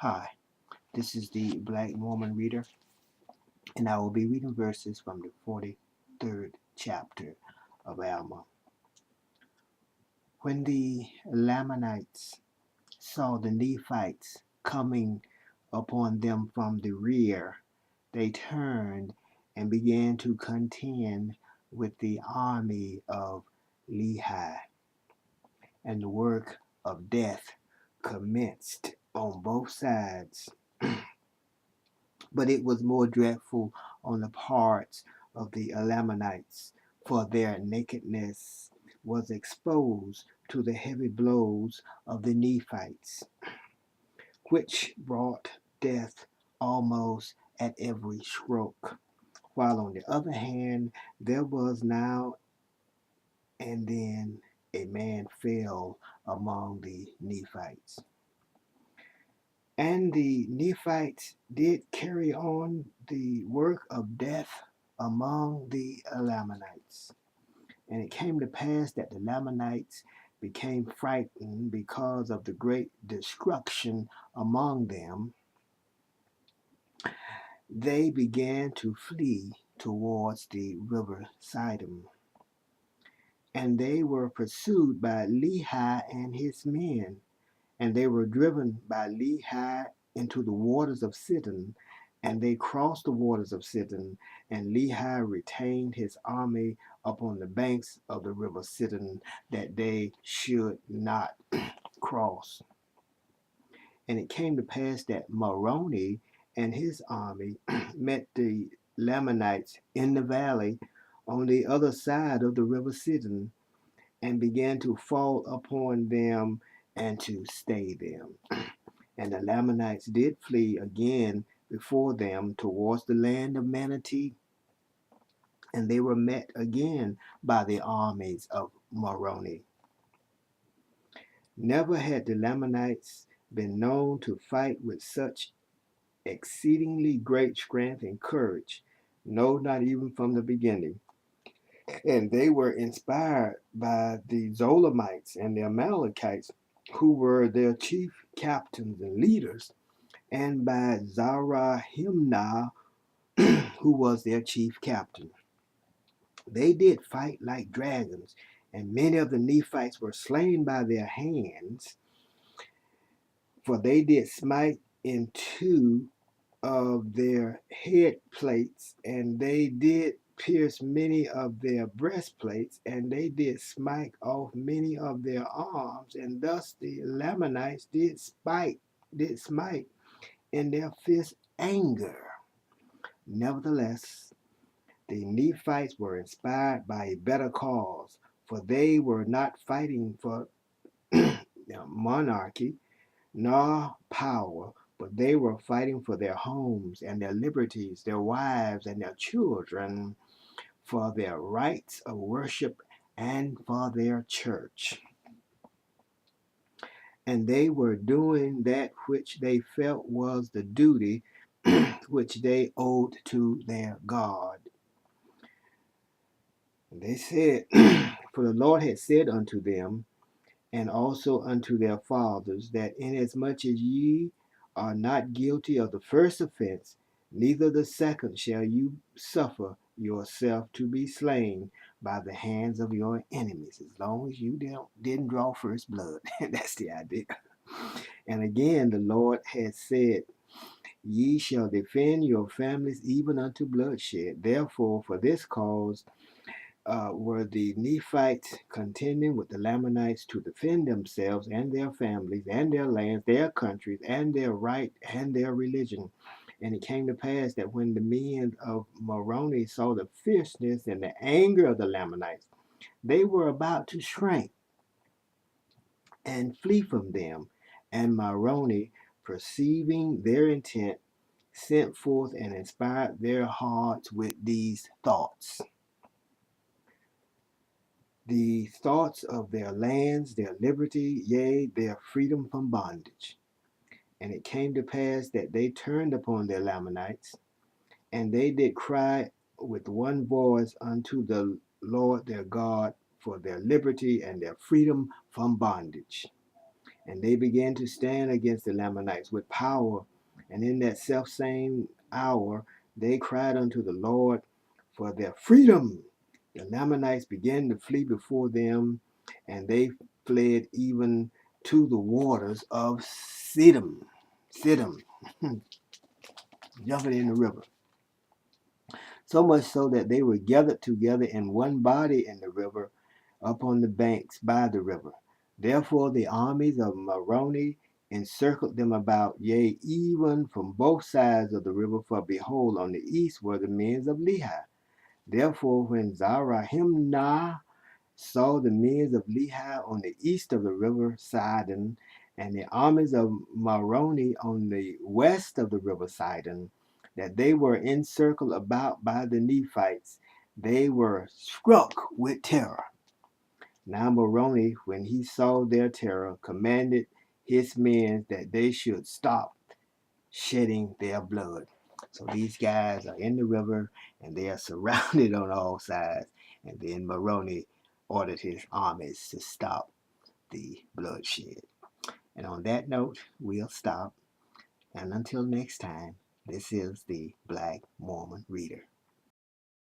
Hi, this is the Black Mormon Reader, and I will be reading verses from the 43rd chapter of Alma. When the Lamanites saw the Nephites coming upon them from the rear, they turned and began to contend with the army of Lehi, and the work of death commenced on both sides. But it was more dreadful on the part of the Lamanites, for their nakedness was exposed to the heavy blows of the Nephites, which brought death almost at every stroke. While on the other hand, there was now and then a man fell among the Nephites. And the Nephites did carry on the work of death among the Lamanites. And it came to pass that the Lamanites became frightened because of the great destruction among them. They began to flee towards the river Sidon. And they were pursued by Lehi and his men, and they were driven by Lehi into the waters of Sidon, and they crossed the waters of Sidon, and Lehi retained his army upon the banks of the river Sidon, that they should not cross. And it came to pass that Moroni and his army met the Lamanites in the valley on the other side of the river Sidon, and began to fall upon them and to stay them. And the Lamanites did flee again before them towards the land of Manatee. And they were met again by the armies of Moroni. Never had the Lamanites been known to fight with such exceedingly great strength and courage, no, not even from the beginning. And they were inspired by the Zolamites and the Amalekites, who were their chief captains and leaders, and by Zarahemnah, who was their chief captain. They did fight like dragons, and many of the Nephites were slain by their hands, for they did smite in two of their head plates, and they did pierce many of their breastplates, and they did smite off many of their arms, and thus the Lamanites did smite in their fierce anger. Nevertheless, the Nephites were inspired by a better cause, for they were not fighting for monarchy nor power, but they were fighting for their homes and their liberties, their wives and their children, for their rights of worship and for their church. And they were doing that which they felt was the duty which they owed to their God. And they said, for the Lord had said unto them, and also unto their fathers, that inasmuch as ye are not guilty of the first offense, neither the second shall you suffer yourself to be slain by the hands of your enemies, as long as you didn't draw first blood. That's the idea. And again, the Lord has said, ye shall defend your families even unto bloodshed. Therefore, for this cause were the Nephites contending with the Lamanites to defend themselves and their families and their lands, their countries, and their right and their religion. And it came to pass that when the men of Moroni saw the fierceness and the anger of the Lamanites, they were about to shrink and flee from them. And Moroni, perceiving their intent, sent forth and inspired their hearts with these thoughts: the thoughts of their lands, their liberty, yea, their freedom from bondage. And it came to pass that they turned upon their Lamanites, and they did cry with one voice unto the Lord their God for their liberty and their freedom from bondage. And they began to stand against the Lamanites with power. And in that selfsame hour, they cried unto the Lord for their freedom. The Lamanites began to flee before them, and they fled even to the waters of Siddim. Siddim, jumping in the river. So much so that they were gathered together in one body in the river, upon the banks by the river. Therefore the armies of Moroni encircled them about, yea, even from both sides of the river, for behold, on the east were the men of Lehi. Therefore when Zarahemnah saw the men of Lehi on the east of the river Sidon, and the armies of Moroni on the west of the river Sidon, that they were encircled about by the Nephites, they were struck with terror. Now Moroni, when he saw their terror, commanded his men that they should stop shedding their blood. So these guys are in the river and they are surrounded on all sides. And then Moroni ordered his armies to stop the bloodshed. And on that note, we'll stop. And until next time, this is the Black Mormon Reader.